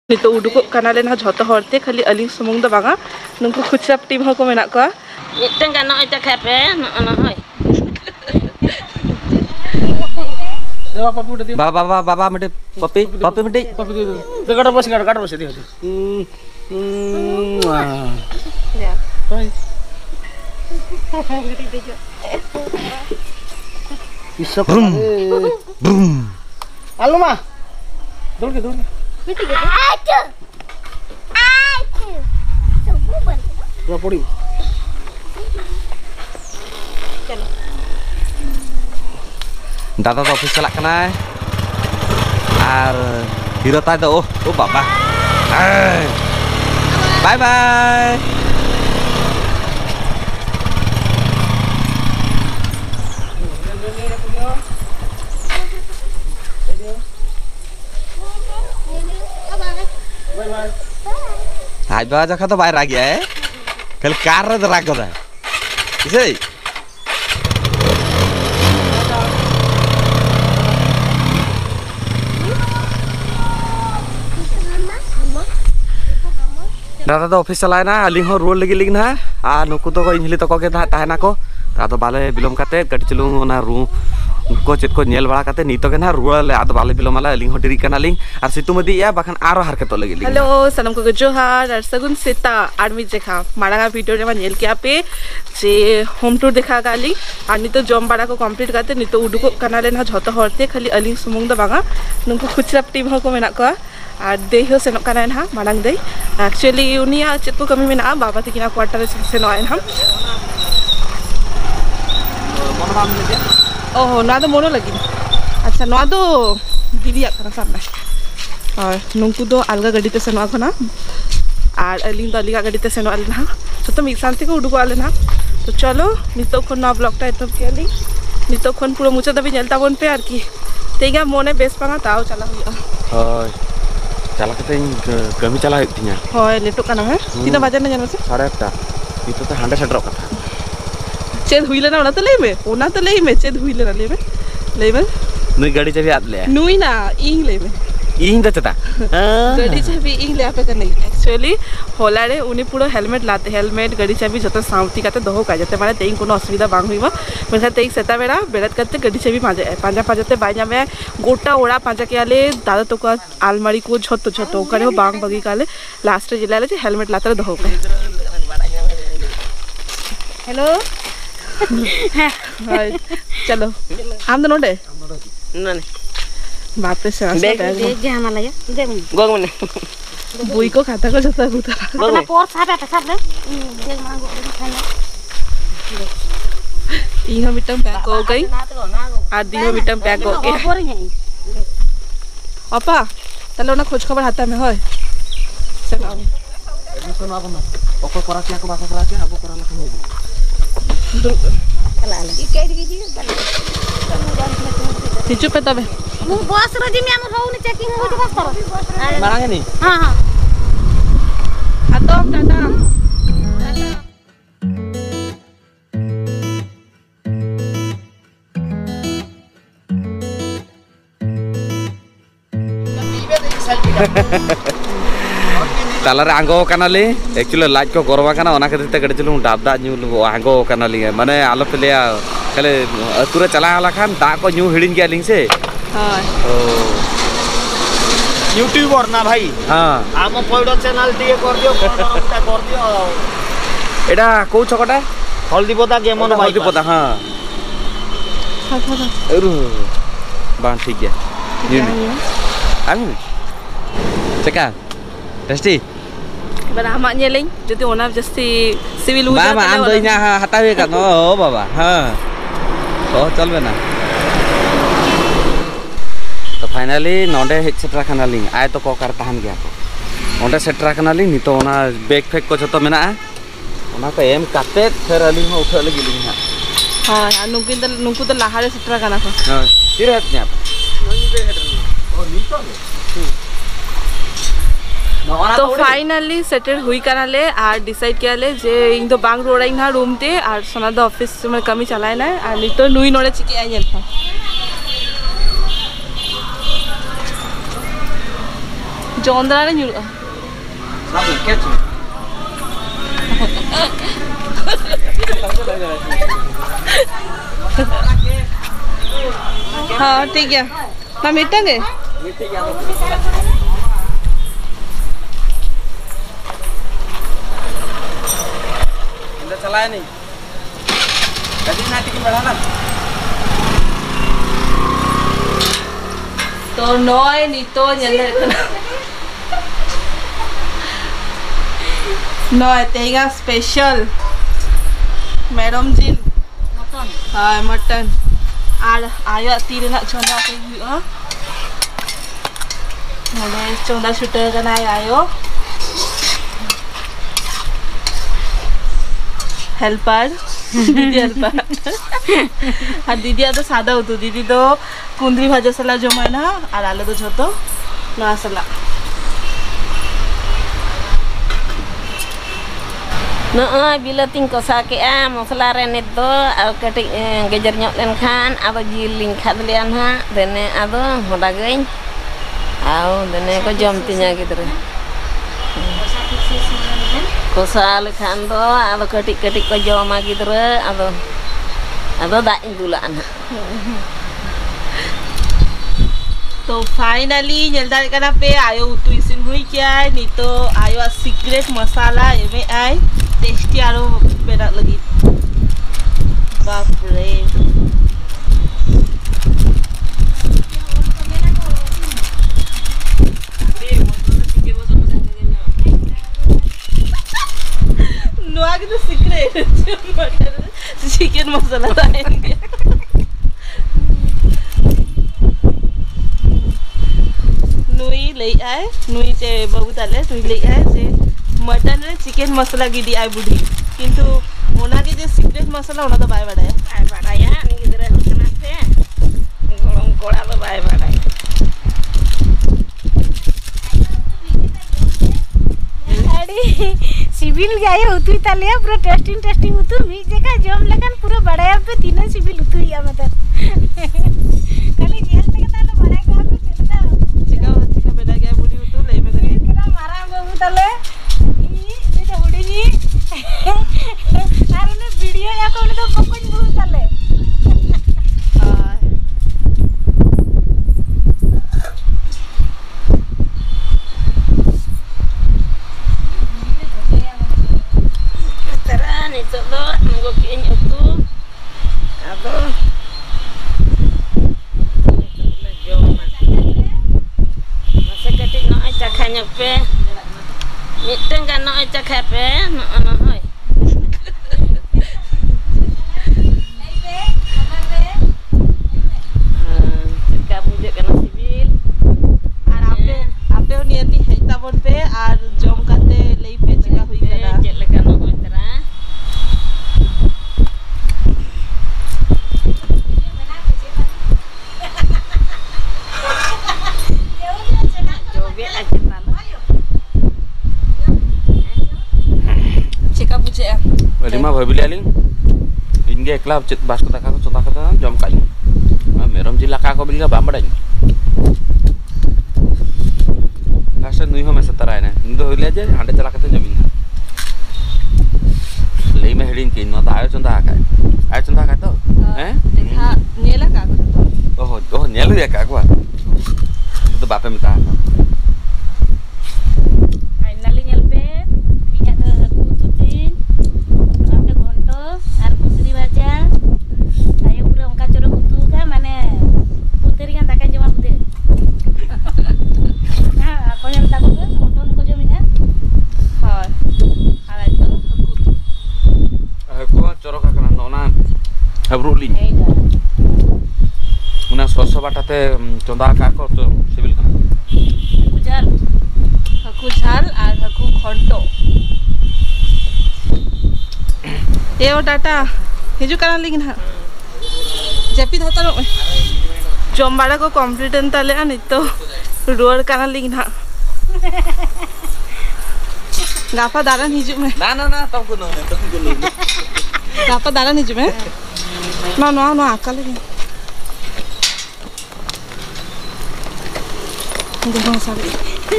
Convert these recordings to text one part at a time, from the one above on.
नितो उडुक कानाले ना झोतो हरते खाली अलिंग सुमुंग दो बांगा नुंकु खुचरा टीम हको मेना को मिटन का नय त खेपे न होय बाबा मटे पपी मटे गाड़ बस दे आलू मा दौड़ के पड़ी दादा तो ऑफिस चला कना और हीरो ताय तो ओ बाबा बाय बाय आज बाबा जखा तो बाहर आ गया है कल कार रे राग कर इसे दादा तो ऑफिस चलाए ना अली हो रोड लगी ना आ नुकु तो इनली तक के ताहना को आदो बाले बिलोम काते गड्डी चलू ना रू को चेत को नेल बड़ा काते नीतो के ना रुआले आदो बाले बिलोम वाला अली हो डिरी कना लिंग और सितुमदी या बखन आरो हरकत तो लगी हेलो सलाम को जोहार और सगुन सेता आर्मी जेखा मारागा वीडियो रे नेल के आपे जे होम टूर देखा गाली और नितो जम बड़ा को कंप्लीट काते नितो उडुको कानाले ना झोतो हरते खाली अलिंग सुमुंग दो बांगा नुंकु खुचरा टीम हको मेना को और दे हो सेनो काना ना मांग दे एक्चुअली उनिया चेत को कमी मेना बाबा तिकिना क्वार्टर सेनो आए हम ओहो ना तो मोनो लगी अच्छा ना तो दीदी आखना सामने और नुंकु दो अलगा गाड़ी ते सेनो आखना और अलिंग तो अलगा गाड़ी ते सेनो आले ना तो मिक शांति को उडुको आले ना तो चलो नितो खन ना ब्लॉग टा एतब के अलिंग नितो खन पूरा मुचा दबी नेलता बन पे आर की तेगा मोने बेस पांगा ताओ चला हुआ होय चला कते कमी चला हितिया होय लेटो काना है तीना बजे ना जानो से 8:30 नितो तो हांडे सेटर कथा चेद हुईले ना ओना तो ले में चेद हुईले ना ले में नुई गाड़ी चाबी आद ले नुई ना इंग ले में इंग दचता गाड़ी चाबी इंग ले आपे का नहीं एक्चुअली होला रे उनी पूरा हेलमेट लाते हेलमेट गाड़ी चाबी जतो साउथी काते दोहो का जाते माने तेई कोनो असुविधा बांग हुईबा मेखा तेई सेता बेड़ा बेड़त करते गाड़ी चाबी पांजा पाजाते बाइना में गोटा ओड़ा पांजा के आले दादा तो का आलमारी को झतो करे बांग बगी काले लास्ट रे जिलाले जे हेलमेट लाते दोहो का हेलो चलो आम तो नोडे नने बाप रे से बैग जे हमारा या दे गोग मने बुई को खाता को जता गुता अपना पोर साबे पे साबे बैग मांगो खाना इहो मिटम पैक हो गई आधी हो मिटम पैक हो गई अपा तले ना खोज खबर हाता में होय चलो एडमिशन आबो ना ओको करा के को बाको करा के आबो करा लखन हो चला लगी कह दी जी हिचु पे तबे मु बस रो जिमी हम होउनी चेकिंग हो तो बस करो मांगे नी हां हां आतो टाटा तालारे आंगो कानाले एक्चुअली लाज को गरमा काना ओना खातिर ते गड़ी चलू डाब दा न्यू आंगो कानाली माने आलो पे लिया खाले अतुरे चला आला खान दा को न्यू हिडिन गया लिंग से हां ओ यूट्यूबर ना भाई हां आम पॉइंट चैनल दिए कर दियो एडा को छकटा हल्दी पोता गेमन हल्दी पोता हां अरु बान ठीक है ये आमी चका टेस्टी बर आमा नेलें जति ओना जस्ती सिविल हुआ बाबा आम दोइना हटावे का नो ओ बाबा हां तो चलबे ना तो फाइनली नोडे सेटरा खानालिंग आय तो कोकार तहन गया को ओंडे सेटरा खानालिंग नितो ओना बैग फेक को जतो मेना ओना को एम काते फेर अलिंग हो उठा लगी लिंग हां नुंकु तो लाहारे सेटरा काना को हां तिरे हत न्या नोनी बे हेड ओ नीतो तो फाइनली सेटल हुई कराले और डिसाइड किया ले जे इन तो बांग रोड़ा इन रूम ते और सोना दो ऑफिस में कमी चलाए ना और नहीं तो नुई नोड़े चिके आई था जोंदरा रे nyuruh. Sabi catch. हाँ ठीक है ना मिटेंगे इंदा चलाया नहीं कभी ना टिकट बढ़ाना तो नॉय नीतो nyender kana नॉय तेगा स्पेशल मैडम जिन मटन हाँ मटन आर आयो तीर ना चोंदा पे हुआ नॉय चोंदा शूटर kana आयो हेल्पर दीदी हेल्पर हाँ दीदी तो सादा होतो दीदी तो कुंदरी भाजा सला जमाय ना और आलू तो झोतो ना सला Nah, bila tingko sakit mosla rene do kati gejar nyok len kan ado giling khadlian ha dene ado modagain au dene ko jom tinya gitu kosa lekhan do ado kati ko jom gitu ado da indulan तो finally नेलदार कना पे आयो उतु इसिन हुई क्या है नहीं तो आयो सीक्रेट मसाला एमे आय टेस्टी आरो बेरा लगी बाप रे नुआ के तो सीक्रेट चिकन मसाला लाएंगे नुई ले आए नुई से बहुत आले नुई ले आए से मटन रे चिकन मसाला गिदी आए बुढ़ी किंतु ओना के जे सीक्रेट मसाला ओना तो bye बड़ाया ni gidra hukna pe golong kola do bai badai अरे सिविल गए उतु ताले पूरा टेस्टिंग उतु मी जगह जम लगन पूरा बड़ाया पे तीनों सिविल उतु या मतलब खाली जेल तक ताले बड़ा का पे चलता चिका बेटा गया बुढ़ी उतु ले में करे किना मारा बाबू ताले ई जे बुढ़ी जी आरे ने वीडियो या कोन तो पकन बहु ताले pe miteng kan no cakap pe no hoi cakap bujuk kana sibil और आपे नियति हेता बोल पे और जम काते लई पे चिका हुई करा cek lekan no tera joget aja चिका पूछे Lima भाभी ले इनके एकला बास को तका चोंदा कता जम काई मेरम जिला का को बिलगा बामड़ाई लास्ट नुई हो में सतराय ना इन दो होइले जे हांडे चला कते जमीन लेई में हेडिंग किन न आयो चोंदा का तो हैं देखा नेला का ओहो नेलु या का को तो बापे में ता finally nyelpe minyak ke kututin sampai gonto ar putri baca ayo pura ongka coro kutu kan mana putri kan takkan jawab putri nah aku yang takut kan motor ko jaminya हां आला तो को चोरो का kana नोना हब्रुलिंग eda उना सोसो बाटाते चोंदा का को तो civil का kujal हकू झाल और हकू खंटो एओ टाटा हिजु करा लेकिन हां जेपी होता नो जमबाड़ा को कंप्लीट एन ताले नहीं तो रोड करा लेकिन हां गाफा दारन हिजु में ना तब को नो गाफा दारन हिजु में नो आका लेकिन देखो सारे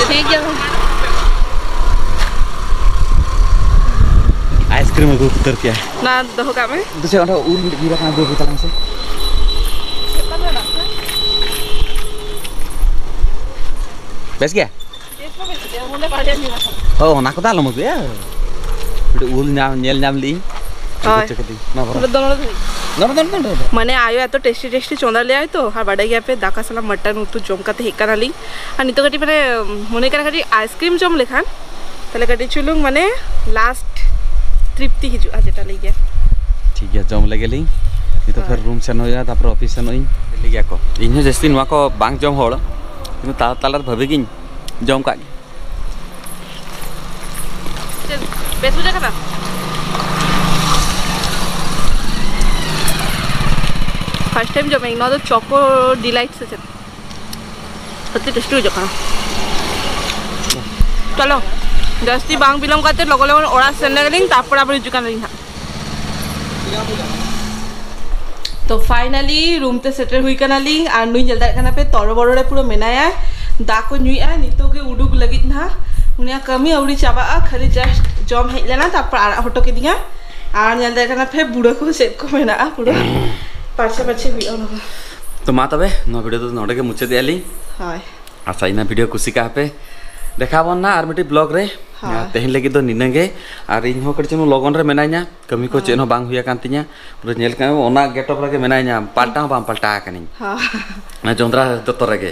ठीक है आइसक्रीम को उतर क्या ना दो का में दूसरे अंडा उर गिरा का दो बिताला से बेस क्या ओ ना को दाल मत या बड़े उल नाम ली मैंने आयो एत टेस्टी टेस्टी चोंदा ले आए तो और बड़ा गया पे दाका साला मटन उतु जम काते हेका नाली और नितो कटी माने मने करा कटी आइसक्रीम जम लेखान तले कटी चुलुंग माने लास्ट तृप्ति हिजु आ जेटा ले गया ठीक है जम लगे ली नितो फिर रूम से नया तापर ऑफिस से नई ले गया को इन्हे जस्ती नुआ को बांग जम होड़ किनु ताला ताला भाबे गिन जम का बेस बुझा कथा फर्स्ट टाइम जब मैं तो चोको डिलाइट से सत्य टेस्टी हो जाता चलो जस्ती बांग बिलम करते लगो लगो ओरा सेंडा गलिंग तापर आप जुकान रही तो फाइनली रूम ते सेटल हुई कना लिंग और नुई जल्दा कना पे तोरो बड़ो रे पूरा मेनाया दा को नुईया नितो के उडुक लगित ना उनिया कमी औरी चाबा खाली जस्ट जम हेज लेना तापर आरा हटो के दिया और जल्दा कना पे बुड़ो को सेट को मेना पूरा पाछे पाछे भी और तो मा तबे नो वीडियो तो नोडे के मुचे देली हाय अच्छा इना वीडियो कुसी का पे देखाबन ना आर मिटी ब्लॉग रे तेहन लगी दो निनगे और इन हो कट चनो लगन रे मेनाइना कमी को चेन हो बांग हुया कान तिया पूरा नेल का ओना गेटअप रे मेनाइना पाल्टा बाम पाल्टा कनी हां ना जोंद्रा दत्तर रे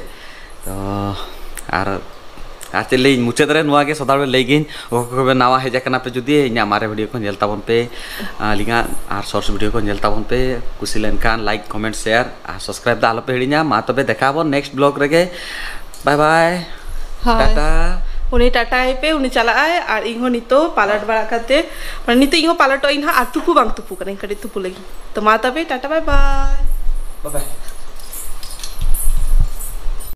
तो आर आचले मुचे दरे नुआ के सदावे लेगिन ओको नावा हेजा कना पे जुदी इना मारे वीडियो को नेल ताबन पे लिंगा आर शॉर्ट्स वीडियो को नेल ताबन पे कुसी लेनकान लाइक कमेंट शेयर आ सब्सक्राइब दा आलो पे हिडिना मा तबे देखाबन नेक्स्ट ब्लॉग रे बाय बाय टाटा उनी टाटा है पे उनी चला आए और इंगो नितो पालट बड़ा करते पर नितो इंगो पालट इन हा तुपु बांग तुपु करें कड़ी तुपु लगी तो मा तबे टाटा बाय बाय बाय